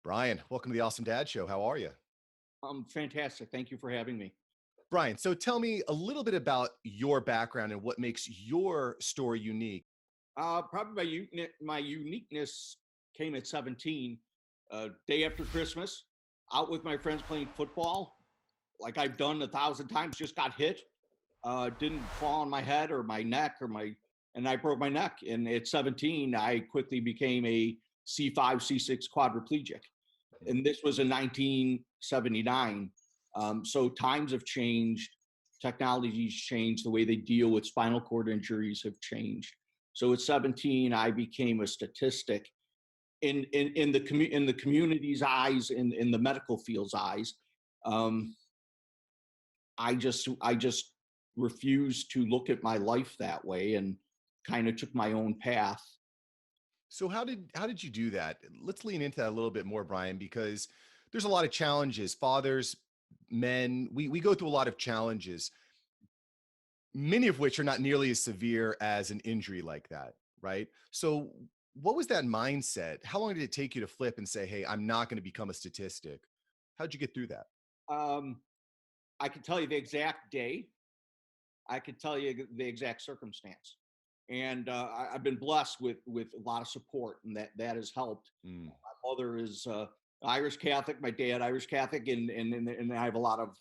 Brian, welcome to the Awesome Dad Show. How are you? Fantastic. Thank you for having me. Brian, so tell me a little bit about your background and what makes your story unique. Probably my uniqueness came at 17, day after Christmas, out with my friends playing football, like I've done 1,000 times. Just got hit, didn't fall on my head or my neck and I broke my neck. And at 17, I quickly became a C5, C6 quadriplegic, and this was in 1979. So times have changed, technology's changed, the way they deal with spinal cord injuries have changed. So at 17, I became a statistic in the community's eyes, in the medical field's eyes. Um, I just refused to look at my life that way and kind of took my own path. So how did you do that? Let's lean into that a little bit more, Brian, because there's a lot of challenges. Fathers, men, we go through a lot of challenges, many of which are not nearly as severe as an injury like that, right? So what was that mindset? How long did it take you to flip and say, hey, I'm not going to become a statistic? How'd you get through that? Um, I can tell you the exact day. I could tell you the exact circumstance, and I've been blessed with a lot of support, and that has helped. Mm. My mother is Irish Catholic, my dad Irish Catholic, and I have a lot of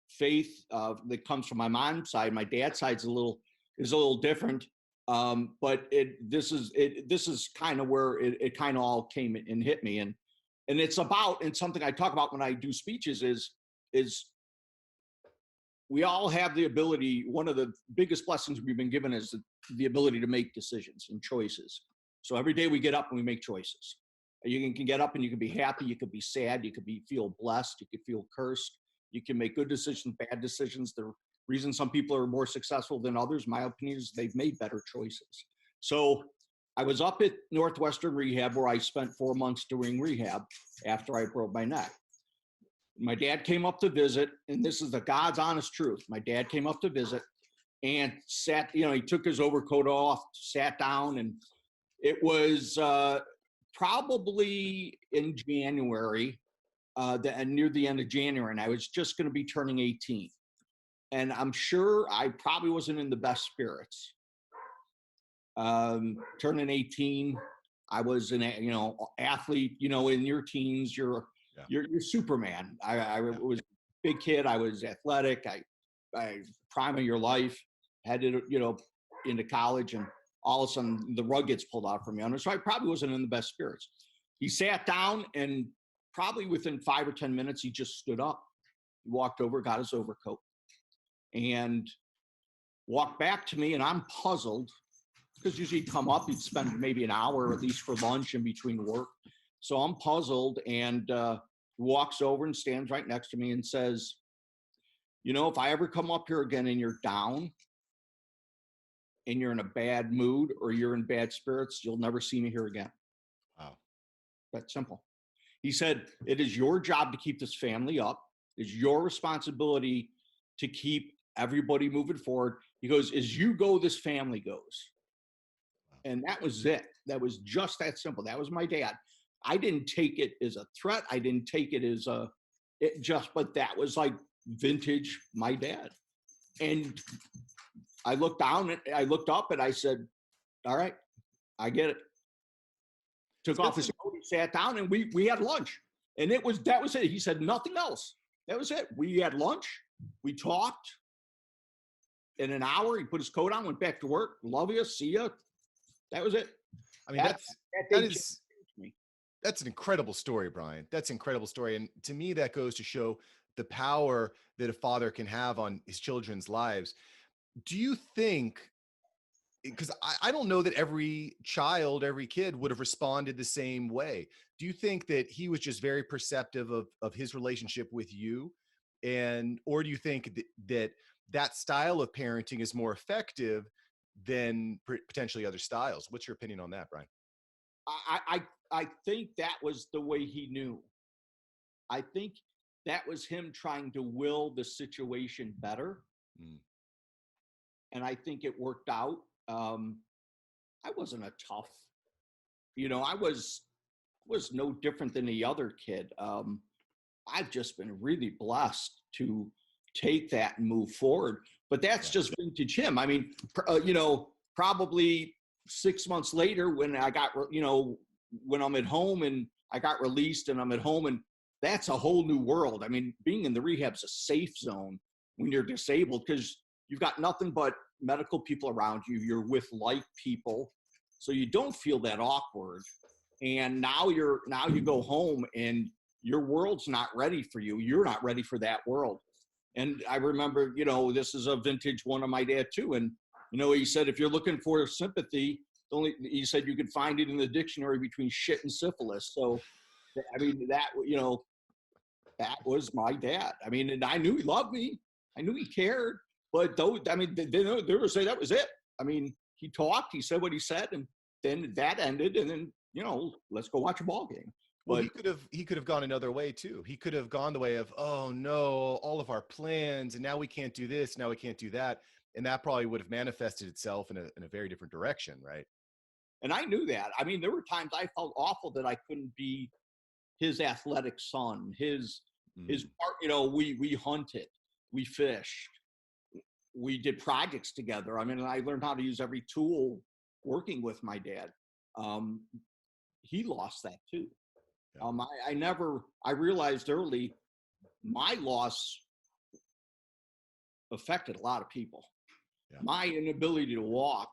faith that comes from my mom's side. My dad's side is a little different, but this is kind of where it kind of all came and hit me, and it's about, and something I talk about when I do speeches is we all have the ability. One of the biggest blessings we've been given is the ability to make decisions and choices. So every day we get up and we make choices. You can get up and you can be happy, you could be sad, you could feel blessed, you could feel cursed. You can make good decisions, bad decisions. The reason some people are more successful than others, my opinion, is they've made better choices. So I was up at Northwestern Rehab, where I spent 4 months doing rehab after I broke my neck. My dad came up to visit, and this is the God's honest truth. My dad came up to visit and sat, he took his overcoat off, sat down, and it was probably in January, near the end of January, and I was just going to be turning 18. And I'm sure I probably wasn't in the best spirits. Turning 18, I was an athlete. In your teens, Yeah. you're Superman. I Yeah. was a big kid. I was athletic. I prime of your life. Headed into college, and all of a sudden the rug gets pulled out from me. And so I probably wasn't in the best spirits. He sat down, and probably within 5 or 10 minutes, he just stood up. He walked over, got his overcoat, and walked back to me. And I'm puzzled, because usually he'd come up, he'd spend maybe an hour at least for lunch in between work. So I'm puzzled, and walks over and stands right next to me and says, if I ever come up here again and you're down and you're in a bad mood or you're in bad spirits, you'll never see me here again. Wow. That's simple. He said, it is your job to keep this family up. It's your responsibility to keep everybody moving forward. He goes, as you go, this family goes. And that was it. That was just that simple. That was my dad. I didn't take it as a threat. I didn't take it as but that was like vintage my dad. And I looked up and I said, all right, I get it. Took off his coat, he sat down, and we had lunch. And that was it. He said nothing else. That was it. We had lunch. We talked. In an hour, he put his coat on, went back to work. Love you. See you. That was it. I mean, that is me. That's an incredible story, Brian. That's an incredible story. And to me, that goes to show the power that a father can have on his children's lives. Do you think, because I don't know that every child, every kid would have responded the same way. Do you think that he was just very perceptive of his relationship with you? Or do you think that style of parenting is more effective than potentially other styles? What's your opinion on that, Brian? I think that was the way he knew. I think that was him trying to will the situation better. Mm. And I think it worked out. I wasn't a tough, I was was no different than the other kid. I've just been really blessed to take that and move forward. But that's Right. just vintage him. I mean, probably 6 months later when I got, when I'm at home and I got released and I'm at home, and that's a whole new world. I mean, being in the rehab's a safe zone when you're disabled because you've got nothing but medical people around you. You're with like people, so you don't feel that awkward. And now you go home and your world's not ready for you. You're not ready for that world. And I remember, this is a vintage one of my dad too. And, he said, if you're looking for sympathy, he said you could find it in the dictionary between shit and syphilis. So, I mean, that was my dad. I mean, and I knew he loved me. I knew he cared. But they were saying that was it. I mean, he talked, he said what he said, and then that ended. And then, let's go watch a ball game. Well, he could have gone another way too. He could have gone the way of, oh no, all of our plans, and now we can't do this, now we can't do that, and that probably would have manifested itself in a very different direction, right? And I knew that. I mean, there were times I felt awful that I couldn't be his athletic son. His part. We hunted, we fished, we did projects together. I mean, I learned how to use every tool working with my dad. He lost that too. I realized early my loss affected a lot of people. Yeah. My inability to walk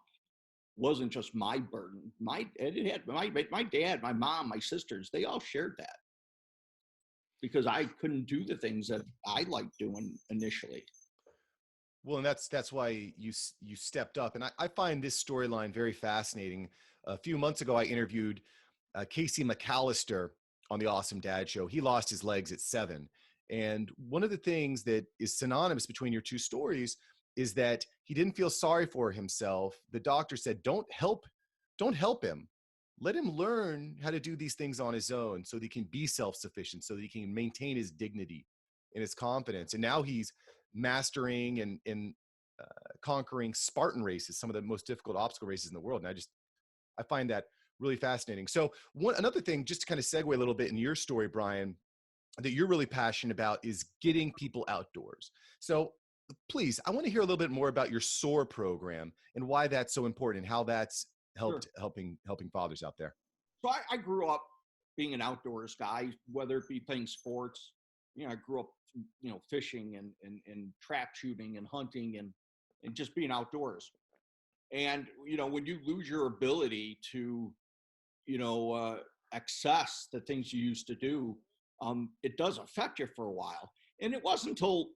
wasn't just my burden. My dad, my mom, my sisters, they all shared that because I couldn't do the things that I liked doing initially. Well, and that's why you stepped up. And I find this storyline very fascinating. A few months ago, I interviewed Casey McAllister on the Awesome Dad Show. He lost his legs at 7. And one of the things that is synonymous between your two stories is that he didn't feel sorry for himself. The doctor said, don't help him. Let him learn how to do these things on his own so that he can be self-sufficient, so that he can maintain his dignity and his confidence. And now he's mastering and conquering Spartan races, some of the most difficult obstacle races in the world. And I find that really fascinating. So another thing, just to kind of segue a little bit in your story, Brian, that you're really passionate about is getting people outdoors. So please, I want to hear a little bit more about your SOAR program and why that's so important and how that's helping fathers out there. So I grew up being an outdoors guy, whether it be playing sports. I grew up, fishing and trap shooting and hunting and just being outdoors. And, when you lose your ability to, access the things you used to do, it does affect you for a while. And it wasn't until,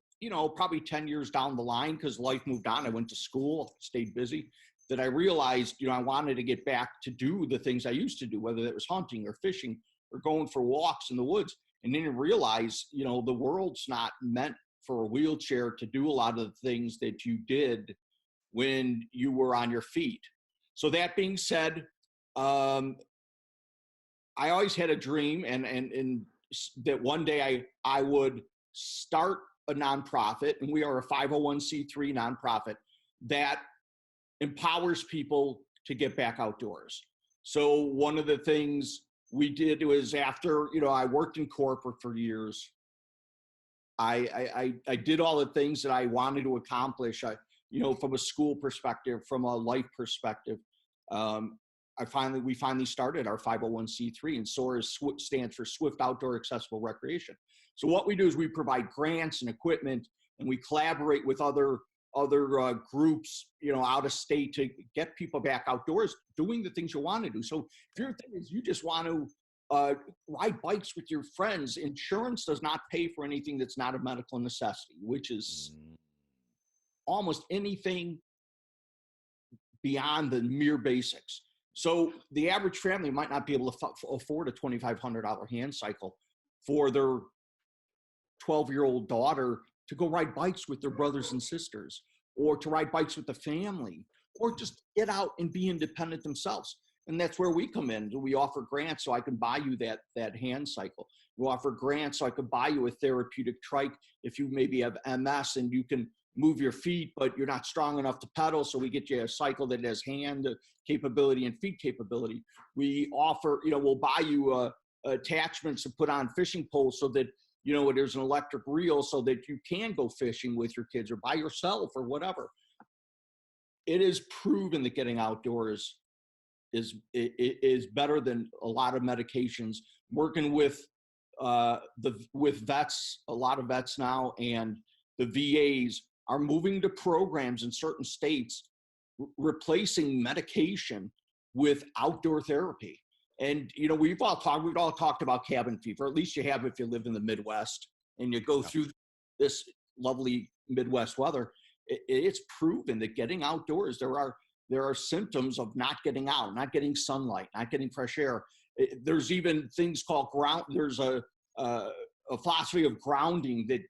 probably 10 years down the line, because life moved on, I went to school, stayed busy, that I realized, I wanted to get back to do the things I used to do, whether that was hunting or fishing or going for walks in the woods. And then you realize, the world's not meant for a wheelchair to do a lot of the things that you did when you were on your feet. So that being said, I always had a dream and that one day I would start a nonprofit, and we are a 501c3 nonprofit that empowers people to get back outdoors. So one of the things we did was after, I worked in corporate for years. I did all the things that I wanted to accomplish. From a school perspective, from a life perspective, we finally started our 501c3, and SOAR stands for Swift Outdoor Accessible Recreation. So what we do is we provide grants and equipment, and we collaborate with other groups, out of state to get people back outdoors doing the things you want to do. So if your thing is you just want to ride bikes with your friends, insurance does not pay for anything that's not a medical necessity, which is almost anything beyond the mere basics. So the average family might not be able to afford a $2,500 hand cycle for their 12-year-old daughter to go ride bikes with their brothers and sisters, or to ride bikes with the family, or just get out and be independent themselves. And that's where we come in. We offer grants so I can buy you that hand cycle. We offer grants so I can buy you a therapeutic trike if you maybe have MS and you can move your feet, but you're not strong enough to pedal. So we get you a cycle that has hand capability and feet capability. We offer, we'll buy you attachments to put on fishing poles so that, you know, there's an electric reel so that you can go fishing with your kids or by yourself or whatever. It is proven that getting outdoors is better than a lot of medications. Working with with vets, a lot of vets now, and the VAs are moving to programs in certain states replacing medication with outdoor therapy. And you know, we've all talked about cabin fever. At least you have if you live in the Midwest and you go through this lovely Midwest weather. It's proven that getting outdoors, there are symptoms of not getting out, not getting sunlight, not getting fresh air. There's even things called ground. There's a philosophy of grounding that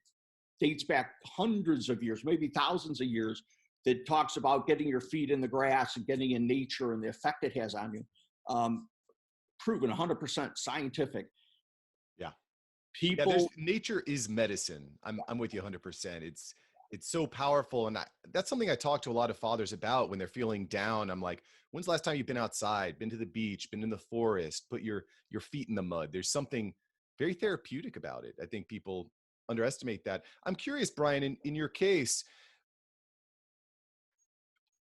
dates back hundreds of years, maybe thousands of years, that talks about getting your feet in the grass and getting in nature and the effect it has on you. Proven 100% scientific. Yeah. People, yeah, nature is medicine. I'm with you 100%. It's so powerful. And that's something I talk to a lot of fathers about when they're feeling down. I'm like, when's the last time you've been outside, been to the beach, been in the forest, put your feet in the mud? There's something very therapeutic about it. I think people underestimate that. I'm curious, Brian, in your case,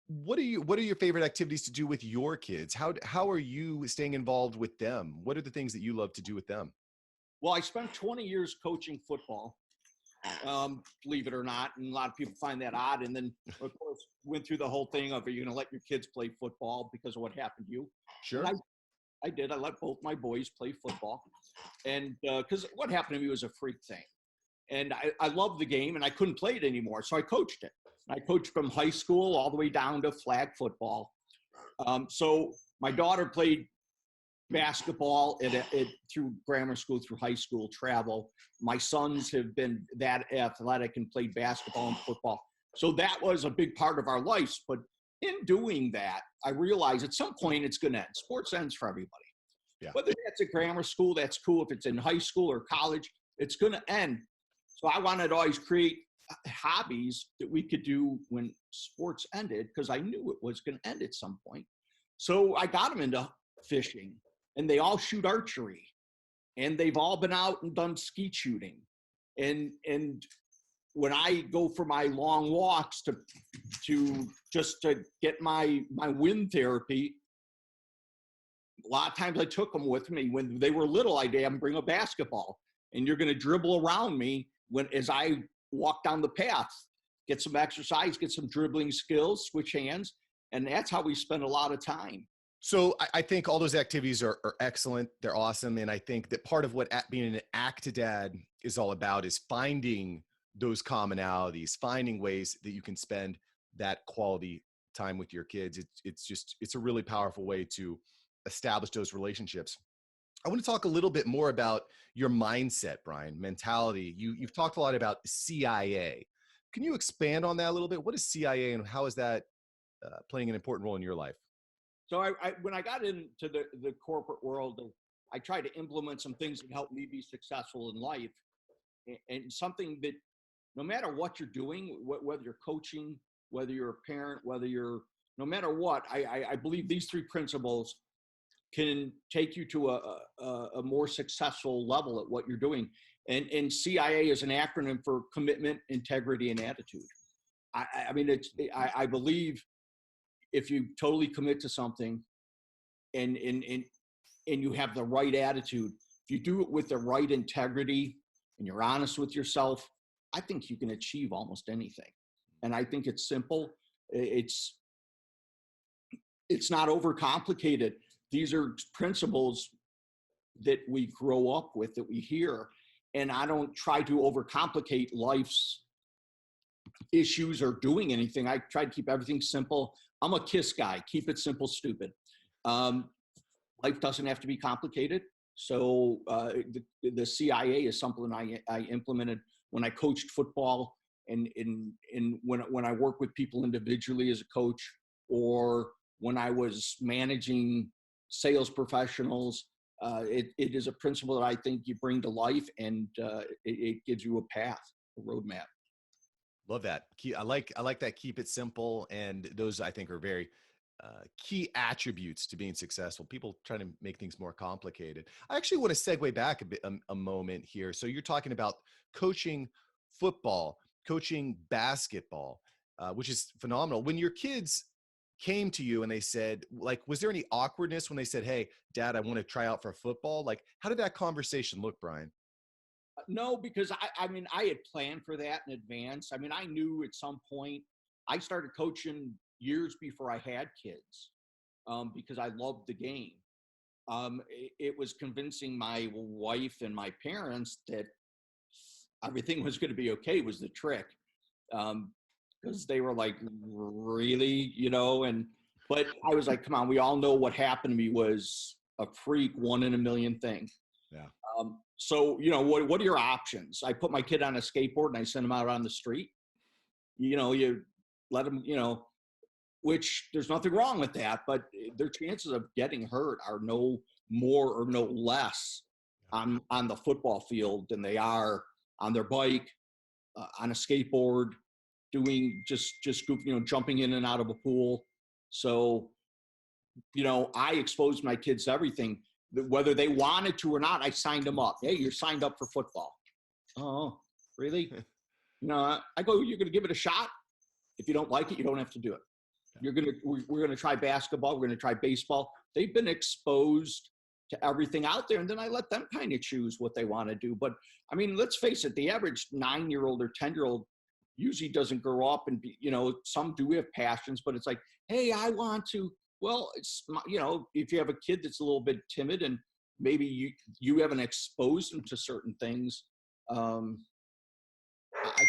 what are your favorite activities to do with your kids? How are you staying involved with them? What are the things that you love to do with them? well, I spent 20 years coaching football. Believe it or not. And a lot of people find that odd. And then, of course, went through the whole thing of, are you going to let your kids play football because of what happened to you? Sure. And I did. I let both my boys play football. And because what happened to me was a freak thing. And I loved the game and I couldn't play it anymore. So I coached it. I coached from high school all the way down to flag football. So my daughter played basketball through grammar school, through high school, travel. My sons have been that athletic and played basketball and football. So that was a big part of our lives. But in doing that, I realized at some point it's going to end. Sports ends for everybody. Yeah. Whether that's at grammar school, that's cool. If it's in high school or college, it's going to end. So I wanted to always create hobbies that we could do when sports ended, because I knew it was going to end at some point. So I got them into fishing, and they all shoot archery, and they've all been out and done skeet shooting. And when I go for my long walks to get my wind therapy, a lot of times I took them with me. When they were little, I'd have them bring a basketball, and you're going to dribble around me as I walk down the path, get some exercise, get some dribbling skills, switch hands. And that's how we spend a lot of time. So I think all those activities are excellent. They're awesome. And I think that part of what being an Actidad is all about is finding those commonalities, finding ways that you can spend that quality time with your kids. It's a really powerful way to establish those relationships. I want to talk a little bit more about your mindset, Brian, mentality. You've talked a lot about CIA. Can you expand on that a little bit? What is CIA and how is that playing an important role in your life? So when I got into the corporate world, I tried to implement some things that helped me be successful in life, and something that no matter what you're doing, whether you're coaching, whether you're a parent, no matter what, I believe these three principles can take you to a more successful level at what you're doing. And CIA is an acronym for commitment, integrity, and attitude. I believe if you totally commit to something and you have the right attitude, if you do it with the right integrity and you're honest with yourself, I think you can achieve almost anything. And I think it's simple. It's not overcomplicated. These are principles that we grow up with, that we hear. And I don't try to overcomplicate life's issues or doing anything. I try to keep everything simple. I'm a KISS guy. Keep it simple, stupid. Life doesn't have to be complicated. So the CIA is something I implemented when I coached football, and when I work with people individually as a coach, or when I was managing sales professionals. It is a principle that I think you bring to life, and it gives you a path, a roadmap. Love that. I like that. Keep it simple. And those I think are very key attributes to being successful. People trying to make things more complicated. I actually want to segue back a moment here. So you're talking about coaching football, coaching basketball, which is phenomenal. When your kids came to you and they said, like, was there any awkwardness when they said, "Hey, Dad, I want to try out for football"? Like, how did that conversation look, Brian? No, because I mean, I had planned for that in advance. I mean, I knew at some point I started coaching years before I had kids, because I loved the game. It was convincing my wife and my parents that everything was going to be okay was the trick. Because they were like, really, but I was like, come on, we all know what happened to me was a freak, one in a million thing. Yeah. So, what are your options? I put my kid on a skateboard and I send him out on the street. You let him, which there's nothing wrong with that, but their chances of getting hurt are no more or no less on the football field than they are on their bike, on a skateboard, doing just jumping in and out of a pool. So, I exposed my kids to everything. Whether they wanted to or not, I signed them up. Hey, you're signed up for football. Oh, really? I go, you're going to give it a shot. If you don't like it, you don't have to do it. We're going to try basketball. We're going to try baseball. They've been exposed to everything out there. And then I let them kind of choose what they want to do. But I mean, let's face it, the average 9-year-old or 10-year-old usually doesn't grow up and be, some do have passions, but it's like, hey, I want to. Well, it's, if you have a kid that's a little bit timid and maybe you haven't exposed them to certain things, I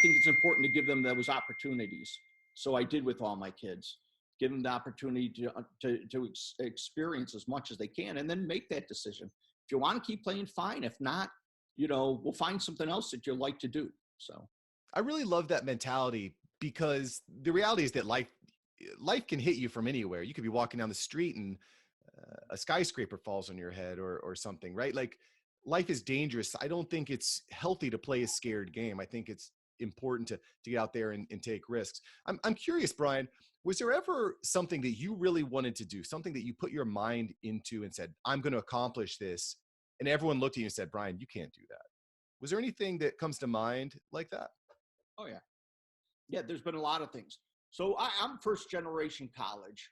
think it's important to give them those opportunities. So I did with all my kids, give them the opportunity to experience as much as they can and then make that decision. If you want to keep playing, fine. If not, we'll find something else that you like to do. So I really love that mentality because the reality is that life can hit you from anywhere. You could be walking down the street and a skyscraper falls on your head or something, right? Like life is dangerous. I don't think it's healthy to play a scared game. I think it's important to get out there and take risks. I'm curious, Brian, was there ever something that you really wanted to do, something that you put your mind into and said, I'm going to accomplish this, and everyone looked at you and said, Brian, you can't do that? Was there anything that comes to mind like that? Oh, yeah. Yeah, there's been a lot of things. So I'm first generation college.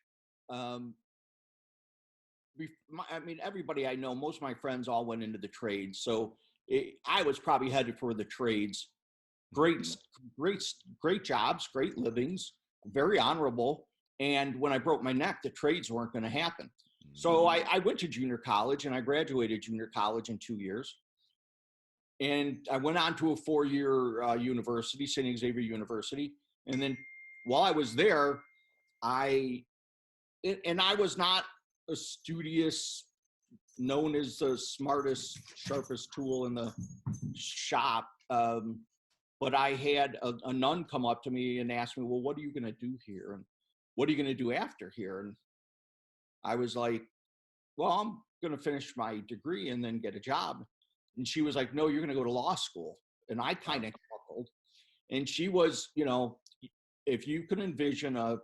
Everybody I know, most of my friends all went into the trades. So I was probably headed for the trades. Great jobs, great livings, very honorable. And when I broke my neck, the trades weren't going to happen. So I went to junior college and I graduated junior college in 2 years. And I went on to a 4-year university, St. Xavier University. And then while I was there, I was not a studious, known as the smartest, sharpest tool in the shop. But I had a nun come up to me and ask me, well, what are you going to do here? And what are you going to do after here? And I was like, well, I'm going to finish my degree and then get a job. And she was like, no, you're going to go to law school. And I kind of chuckled. And she was, if you could envision a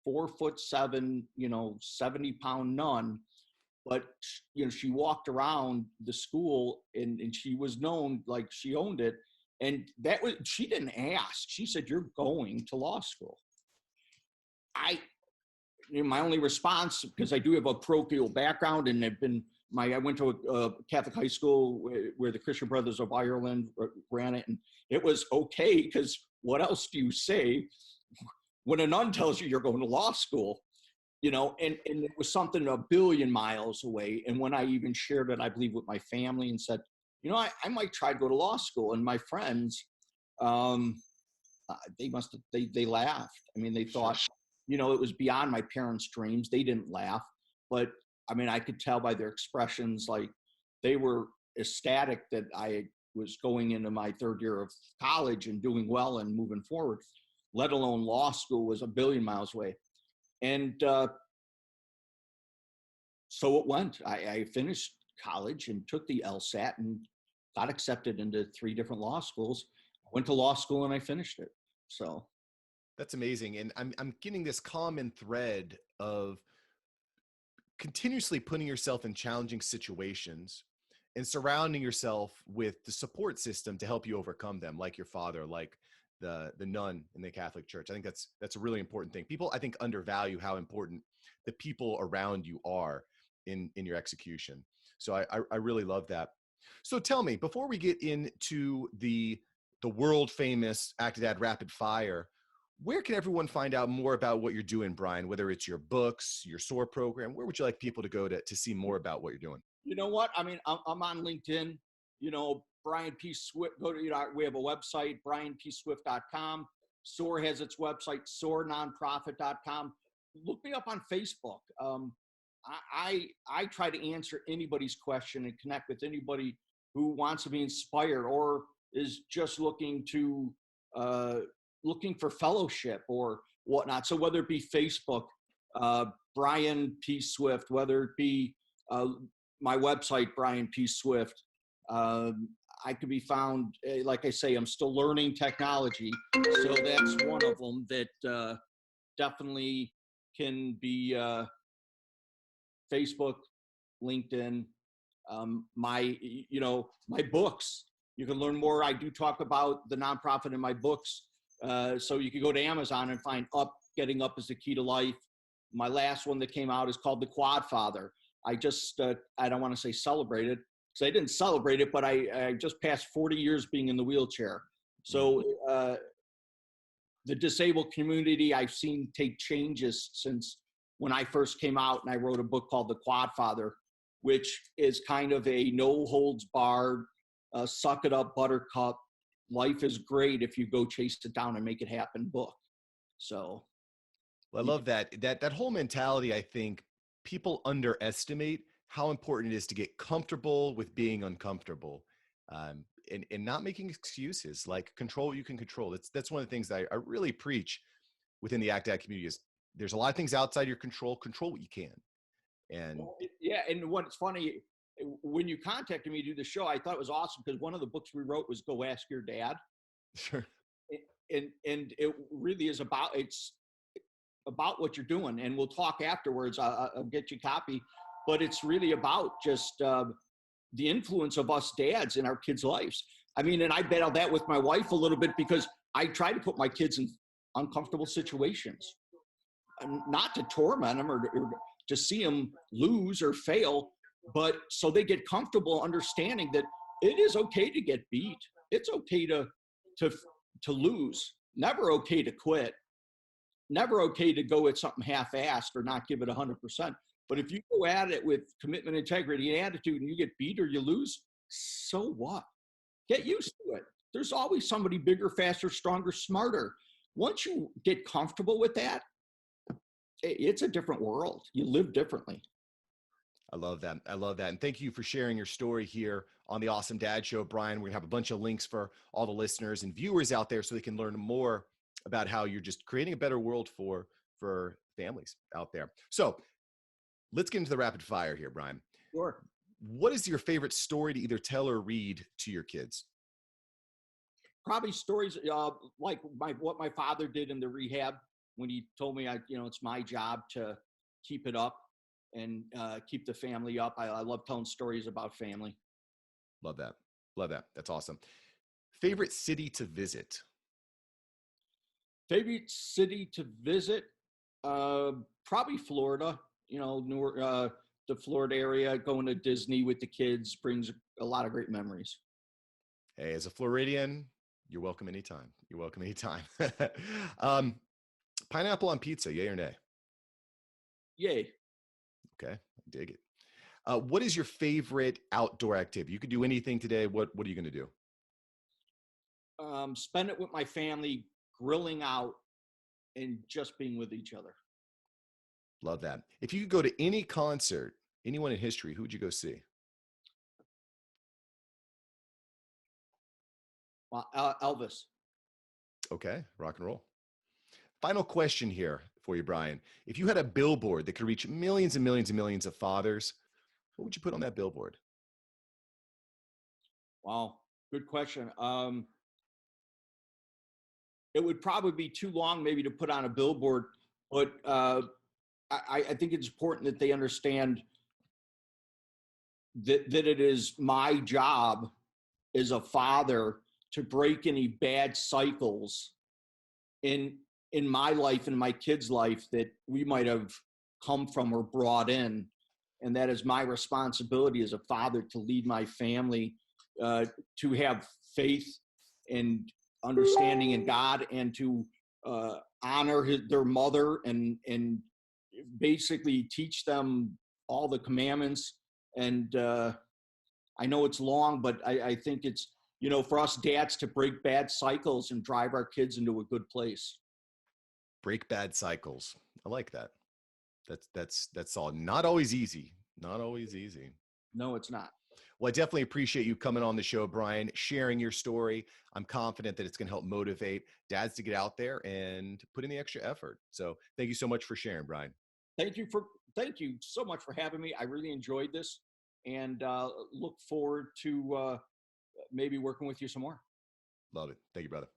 4'7", 70-pound nun, but she walked around the school and she was known like she owned it. And she didn't ask. She said, you're going to law school. My only response, because I do have a parochial background and I went to a Catholic high school where the Christian Brothers of Ireland ran it. And it was okay, because what else do you say when a nun tells you you're going to law school? And it was something a billion miles away. And when I even shared it, I believe, with my family and said, I might try to go to law school. And my friends, they laughed. I mean, they thought, it was beyond my parents' dreams. They didn't laugh, but I mean, I could tell by their expressions, like they were ecstatic that I was going into my 3rd year of college and doing well and moving forward, let alone law school was a billion miles away. And so it went. I finished college and took the LSAT and got accepted into 3 different law schools. Went to law school and I finished it. So that's amazing. And I'm getting this common thread of continuously putting yourself in challenging situations and surrounding yourself with the support system to help you overcome them, like your father, like the nun in the Catholic Church. I think that's a really important thing. People, I think, undervalue how important the people around you are in your execution. So I really love that. So tell me, before we get into the world famous Actidad Rapid Fire, where can everyone find out more about what you're doing, Brian? Whether it's your books, your SOAR program, where would you like people to go to see more about what you're doing? You know what? I mean, I'm on LinkedIn. You know, Brian P. Swift. Go to, you know, we have a website, brianpswift.com. SOAR has its website, soarnonprofit.com. Look me up on Facebook. I try to answer anybody's question and connect with anybody who wants to be inspired or is just uh, looking for fellowship or whatnot. So whether it be Facebook, Brian P. Swift, whether it be my website, Brian P. Swift. I could be found, like I say, I'm still learning technology. So that's one of them that definitely can be Facebook, LinkedIn, my books. You can learn more. I do talk about the nonprofit in my books. So you can go to Amazon and find Getting Up is the Key to Life. My last one that came out is called The Quad Father. I just, I don't want to say celebrated, because I didn't celebrate it, but I just passed 40 years being in the wheelchair. So the disabled community I've seen take changes since when I first came out, and I wrote a book called The Quad Father, which is kind of a no holds barred, suck it up, buttercup. Life is great if you go chase it down and make it happen book. So. Well, I love that whole mentality. I think people underestimate how important it is to get comfortable with being uncomfortable, and not making excuses. Like, control what you can control. That's one of the things that I really preach within the Actidad community. Is there's a lot of things outside your control. Control what you can. And yeah, and what's funny, when you contacted me to do the show, I thought it was awesome because one of the books we wrote was Go Ask Your Dad. Sure. And it really is it's about what you're doing, and we'll talk afterwards. I'll get you a copy, but it's really about just the influence of us dads in our kids' lives. I mean, and I battle that with my wife a little bit because I try to put my kids in uncomfortable situations, not to torment them or to see them lose or fail, but so they get comfortable understanding that it is okay to get beat. It's okay to lose. Never okay to quit. Never okay to go at something half-assed or not give it 100%. But if you go at it with commitment, integrity, and attitude, and you get beat or you lose, so what? Get used to it. There's always somebody bigger, faster, stronger, smarter. Once you get comfortable with that, it's a different world. You live differently. I love that. I love that. And thank you for sharing your story here on the Awesome Dad Show, Brian. We're gonna have a bunch of links for all the listeners and viewers out there so they can learn more about how you're just creating a better world for families out there. So let's get into the rapid fire here, Brian. Sure. What is your favorite story to either tell or read to your kids? Probably stories like what my father did in the rehab when he told me, it's my job to keep it up and keep the family up. I love telling stories about family. Love that. Love that. That's awesome. Favorite city to visit? Favorite city to visit? Probably Florida. The Florida area, going to Disney with the kids brings a lot of great memories. Hey, as a Floridian, you're welcome anytime. You're welcome anytime. Pineapple on pizza, yay or nay? Yay. Okay, I dig it. What is your favorite outdoor activity? You could do anything today. What are you going to do? Spend it with my family, grilling out and just being with each other. Love that. If you could go to any concert, anyone in history, who would you go see? Elvis. Okay, rock and roll. Final question here for you, Brian. If you had a billboard that could reach millions and millions and millions of fathers, what would you put on that billboard? Wow, good question. It would probably be too long maybe to put on a billboard, but I think it's important that they understand that it is my job as a father to break any bad cycles in my life and my kids' life that we might have come from or brought in. And that is my responsibility as a father to lead my family, to have faith and understanding in God, and to honor their mother, and basically teach them all the commandments. And I know it's long, but I think it's, for us dads to break bad cycles and drive our kids into a good place. Break bad cycles. I like that. That's all. Not always easy. Not always easy. No, it's not. Well, I definitely appreciate you coming on the show, Brian, sharing your story. I'm confident that it's going to help motivate dads to get out there and put in the extra effort. So thank you so much for sharing, Brian. Thank you so much for having me. I really enjoyed this, and look forward to maybe working with you some more. Love it. Thank you, brother.